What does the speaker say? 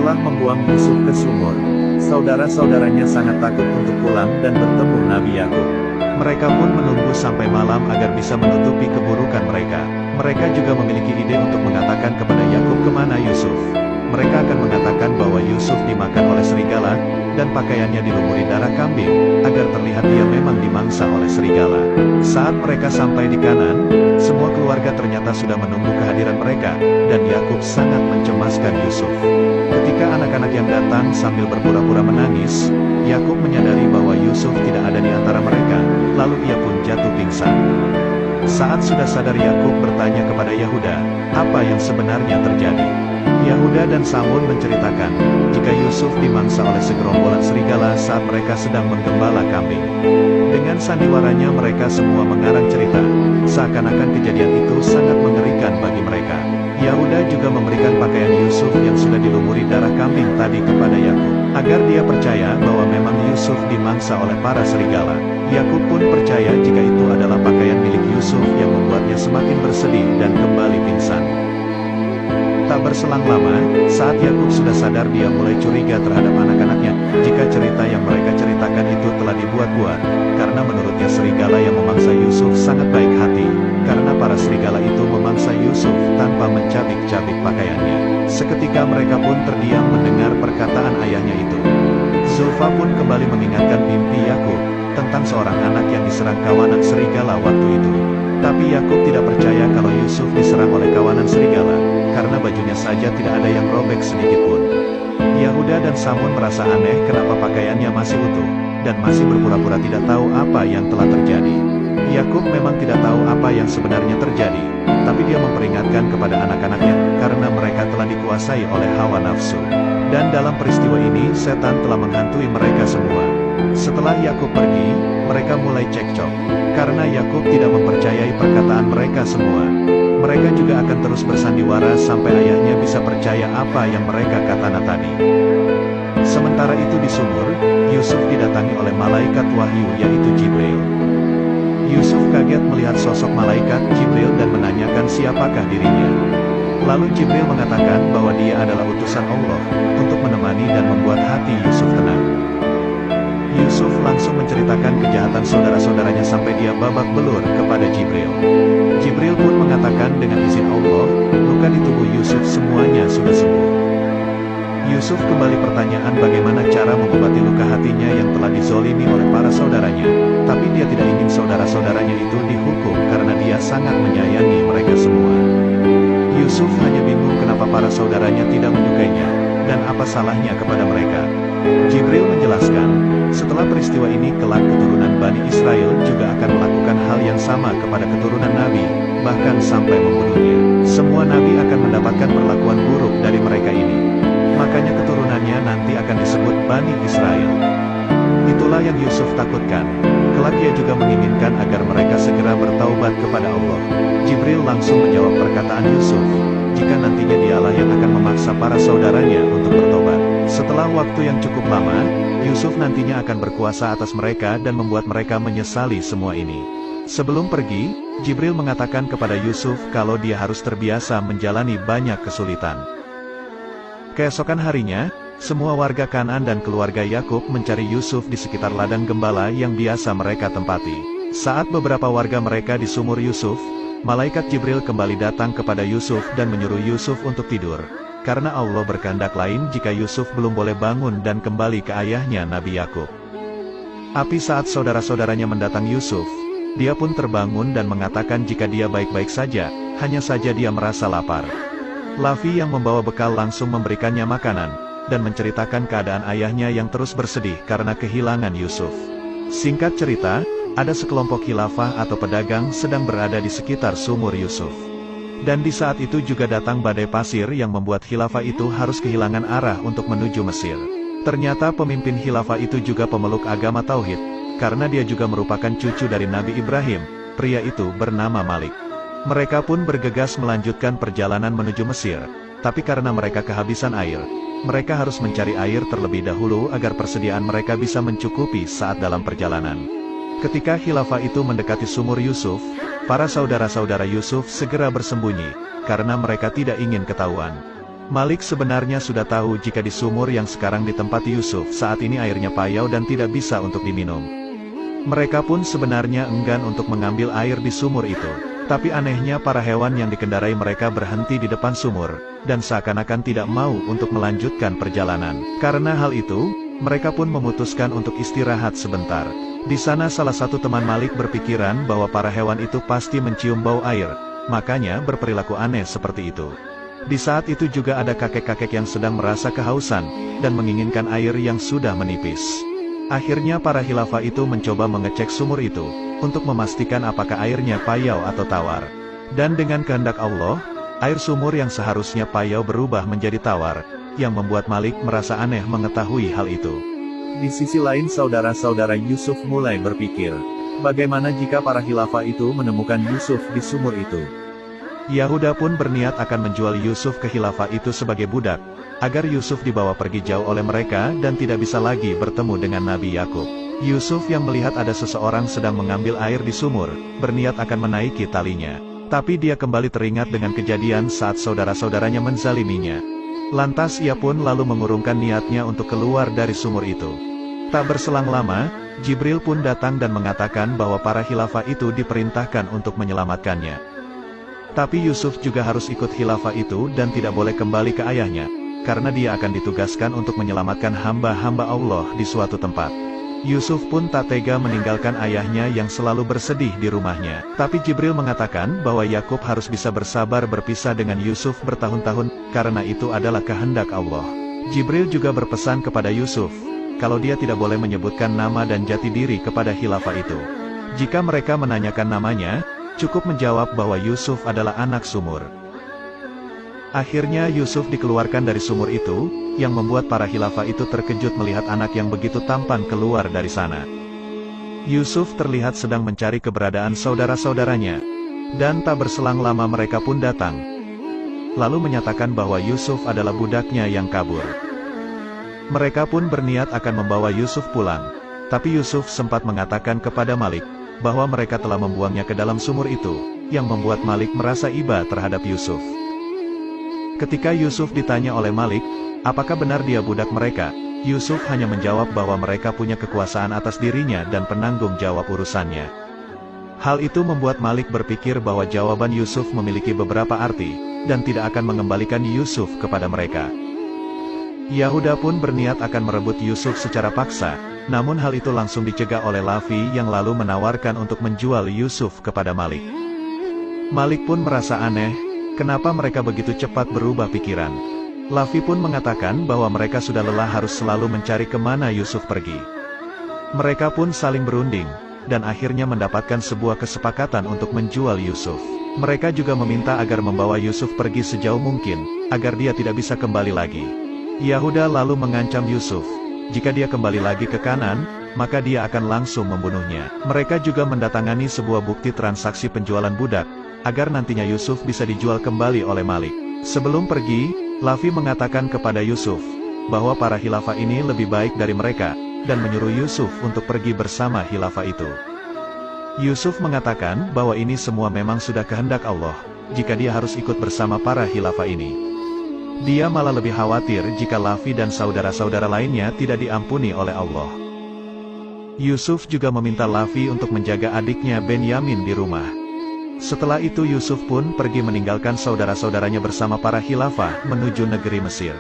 Setelah membuang Yusuf ke sumur, saudara-saudaranya sangat takut untuk pulang dan bertemu Nabi Yakub. Mereka pun menunggu sampai malam agar bisa menutupi keburukan mereka. Mereka juga memiliki ide untuk mengatakan kepada Yakub kemana Yusuf. Mereka akan mengatakan bahwa Yusuf dimakan oleh serigala, dan pakaiannya dilumuri darah kambing, agar terlihat dia memang dimangsa oleh serigala. Saat mereka sampai di Kanan, semua keluarga ternyata sudah menunggu kehadiran mereka, dan Yakub sangat mencemaskan Yusuf. Ketika anak-anak yang datang sambil berpura-pura menangis, Yakub menyadari bahwa Yusuf tidak ada di antara mereka, lalu ia pun jatuh pingsan. Saat sudah sadar, Yakub bertanya kepada Yahuda, apa yang sebenarnya terjadi. Yahuda dan Samun menceritakan, jika Yusuf dimangsa oleh segerombolan serigala saat mereka sedang menggembala kambing. Dengan sandiwaranya mereka semua mengarang cerita, seakan-akan kejadian itu sangat mengerikan bagi mereka. Yahuda juga memberikan pakaian Yusuf yang sudah dilumuri darah kambing tadi kepada Yakub, agar dia percaya bahwa memang Yusuf dimangsa oleh para serigala. Yakub pun percaya jika itu adalah pakaian milik Yusuf yang membuatnya semakin bersedih dan kembali pingsan. Tak berselang lama, saat Yakub sudah sadar, dia mulai curiga terhadap anak-anaknya, jika cerita yang mereka ceritakan itu telah dibuat-buat, karena menurutnya serigala yang memangsa Yusuf sangat baik hati, karena para serigala itu memangsa Yusuf tanpa mencabik-cabik pakaiannya. Seketika mereka pun terdiam mendengar perkataan ayahnya itu. Zulfa pun kembali mengingatkan mimpi Yakub, tentang seorang anak yang diserang kawanan serigala waktu itu. Tapi Yakub tidak percaya kalau Yusuf diserang oleh kawanan serigala, karena bajunya saja tidak ada yang robek sedikit pun. Yahuda dan Samun merasa aneh kenapa pakaiannya masih utuh, dan masih berpura-pura tidak tahu apa yang telah terjadi. Yakub memang tidak tahu apa yang sebenarnya terjadi, tapi dia memperingatkan kepada anak-anaknya, karena mereka telah dikuasai oleh hawa nafsu. Dan dalam peristiwa ini setan telah menghantui mereka semua. Setelah Yakub pergi, mereka mulai cekcok, karena Yakub tidak mempercayai perkataan mereka semua. Mereka juga akan terus bersandiwara sampai ayahnya bisa percaya apa yang mereka katakan tadi. Sementara itu di sumur, Yusuf didatangi oleh malaikat wahyu yaitu Jibril. Yusuf kaget melihat sosok malaikat Jibril dan menanyakan siapakah dirinya. Lalu Jibril mengatakan bahwa dia adalah utusan Allah, untuk menemani dan membuat hati Yusuf tenang. Yusuf langsung menceritakan kejahatan saudara-saudaranya sampai dia babak belur kepada Jibril. Jibril pun mengatakan dengan izin Allah, luka di tubuh Yusuf semuanya sudah sembuh. Yusuf kembali pertanyaan bagaimana cara mengobati luka hatinya yang telah dizolimi oleh para saudaranya, tapi dia tidak ingin saudara-saudaranya itu dihukum karena dia sangat menyayangi mereka semua. Yusuf hanya bingung kenapa para saudaranya tidak menyukainya, dan apa salahnya kepada mereka. Jibril menjelaskan, setelah peristiwa ini kelak keturunan Bani Israel juga akan melakukan hal yang sama kepada keturunan Nabi, bahkan sampai membunuhnya. Semua Nabi akan mendapatkan perlakuan buruk dari mereka ini. Makanya keturunannya nanti akan disebut Bani Israel. Itulah yang Yusuf takutkan. Kelak ia juga menginginkan agar mereka segera bertaubat kepada Allah. Jibril langsung menjawab perkataan Yusuf, jika nantinya dialah yang akan memaksa para saudaranya untuk bertobat. Setelah waktu yang cukup lama, Yusuf nantinya akan berkuasa atas mereka dan membuat mereka menyesali semua ini. Sebelum pergi, Jibril mengatakan kepada Yusuf kalau dia harus terbiasa menjalani banyak kesulitan. Keesokan harinya, semua warga Kan'an dan keluarga Yakub mencari Yusuf di sekitar ladang gembala yang biasa mereka tempati. Saat beberapa warga mereka di sumur Yusuf, malaikat Jibril kembali datang kepada Yusuf dan menyuruh Yusuf untuk tidur, karena Allah berkehendak lain jika Yusuf belum boleh bangun dan kembali ke ayahnya Nabi Yakub. Tapi saat saudara-saudaranya mendatangi Yusuf, dia pun terbangun dan mengatakan jika dia baik-baik saja, hanya saja dia merasa lapar. Lavi yang membawa bekal langsung memberikannya makanan, dan menceritakan keadaan ayahnya yang terus bersedih karena kehilangan Yusuf. Singkat cerita, ada sekelompok khilafah atau pedagang sedang berada di sekitar sumur Yusuf. Dan di saat itu juga datang badai pasir yang membuat khilafah itu harus kehilangan arah untuk menuju Mesir. Ternyata pemimpin khilafah itu juga pemeluk agama Tauhid, karena dia juga merupakan cucu dari Nabi Ibrahim. Pria itu bernama Malik. Mereka pun bergegas melanjutkan perjalanan menuju Mesir, tapi karena mereka kehabisan air, mereka harus mencari air terlebih dahulu agar persediaan mereka bisa mencukupi saat dalam perjalanan. Ketika khilafah itu mendekati sumur Yusuf, para saudara-saudara Yusuf segera bersembunyi, karena mereka tidak ingin ketahuan. Malik sebenarnya sudah tahu jika di sumur yang sekarang ditempati Yusuf saat ini airnya payau dan tidak bisa untuk diminum. Mereka pun sebenarnya enggan untuk mengambil air di sumur itu. Tapi anehnya para hewan yang dikendarai mereka berhenti di depan sumur, dan seakan-akan tidak mau untuk melanjutkan perjalanan. Karena hal itu, mereka pun memutuskan untuk istirahat sebentar. Di sana salah satu teman Malik berpikiran bahwa para hewan itu pasti mencium bau air, makanya berperilaku aneh seperti itu. Di saat itu juga ada kakek-kakek yang sedang merasa kehausan, dan menginginkan air yang sudah menipis. Akhirnya para khilafah itu mencoba mengecek sumur itu, untuk memastikan apakah airnya payau atau tawar. Dan dengan kehendak Allah, air sumur yang seharusnya payau berubah menjadi tawar, yang membuat Malik merasa aneh mengetahui hal itu. Di sisi lain saudara-saudara Yusuf mulai berpikir, bagaimana jika para khilafah itu menemukan Yusuf di sumur itu? Yahuda pun berniat akan menjual Yusuf ke khilafah itu sebagai budak, agar Yusuf dibawa pergi jauh oleh mereka dan tidak bisa lagi bertemu dengan Nabi Yakub. Yusuf yang melihat ada seseorang sedang mengambil air di sumur, berniat akan menaiki talinya. Tapi dia kembali teringat dengan kejadian saat saudara-saudaranya menzaliminya. Lantas ia pun lalu mengurungkan niatnya untuk keluar dari sumur itu. Tak berselang lama, Jibril pun datang dan mengatakan bahwa para khilafah itu diperintahkan untuk menyelamatkannya. Tapi Yusuf juga harus ikut khilafah itu dan tidak boleh kembali ke ayahnya, karena dia akan ditugaskan untuk menyelamatkan hamba-hamba Allah di suatu tempat. Yusuf pun tak tega meninggalkan ayahnya yang selalu bersedih di rumahnya. Tapi Jibril mengatakan bahwa Yakub harus bisa bersabar berpisah dengan Yusuf bertahun-tahun, karena itu adalah kehendak Allah. Jibril juga berpesan kepada Yusuf, kalau dia tidak boleh menyebutkan nama dan jati diri kepada khilafah itu. Jika mereka menanyakan namanya, cukup menjawab bahwa Yusuf adalah anak sumur. Akhirnya Yusuf dikeluarkan dari sumur itu, yang membuat para khilafah itu terkejut melihat anak yang begitu tampan keluar dari sana. Yusuf terlihat sedang mencari keberadaan saudara-saudaranya, dan tak berselang lama mereka pun datang, lalu menyatakan bahwa Yusuf adalah budaknya yang kabur. Mereka pun berniat akan membawa Yusuf pulang, tapi Yusuf sempat mengatakan kepada Malik, bahwa mereka telah membuangnya ke dalam sumur itu, yang membuat Malik merasa iba terhadap Yusuf. Ketika Yusuf ditanya oleh Malik, apakah benar dia budak mereka, Yusuf hanya menjawab bahwa mereka punya kekuasaan atas dirinya dan penanggung jawab urusannya. Hal itu membuat Malik berpikir bahwa jawaban Yusuf memiliki beberapa arti, dan tidak akan mengembalikan Yusuf kepada mereka. Yahuda pun berniat akan merebut Yusuf secara paksa, namun hal itu langsung dicegah oleh Lavi yang lalu menawarkan untuk menjual Yusuf kepada Malik. Malik pun merasa aneh, kenapa mereka begitu cepat berubah pikiran. Lavi pun mengatakan bahwa mereka sudah lelah harus selalu mencari kemana Yusuf pergi. Mereka pun saling berunding, dan akhirnya mendapatkan sebuah kesepakatan untuk menjual Yusuf. Mereka juga meminta agar membawa Yusuf pergi sejauh mungkin, agar dia tidak bisa kembali lagi. Yahuda lalu mengancam Yusuf, jika dia kembali lagi ke Kanaan, maka dia akan langsung membunuhnya. Mereka juga mendatangani sebuah bukti transaksi penjualan budak, agar nantinya Yusuf bisa dijual kembali oleh Malik. Sebelum pergi, Lavi mengatakan kepada Yusuf, bahwa para khilafah ini lebih baik dari mereka, dan menyuruh Yusuf untuk pergi bersama khilafah itu. Yusuf mengatakan bahwa ini semua memang sudah kehendak Allah, jika dia harus ikut bersama para khilafah ini. Dia malah lebih khawatir jika Lavi dan saudara-saudara lainnya tidak diampuni oleh Allah. Yusuf juga meminta Lavi untuk menjaga adiknya Benyamin di rumah. Setelah itu Yusuf pun pergi meninggalkan saudara-saudaranya bersama para khilafah menuju negeri Mesir.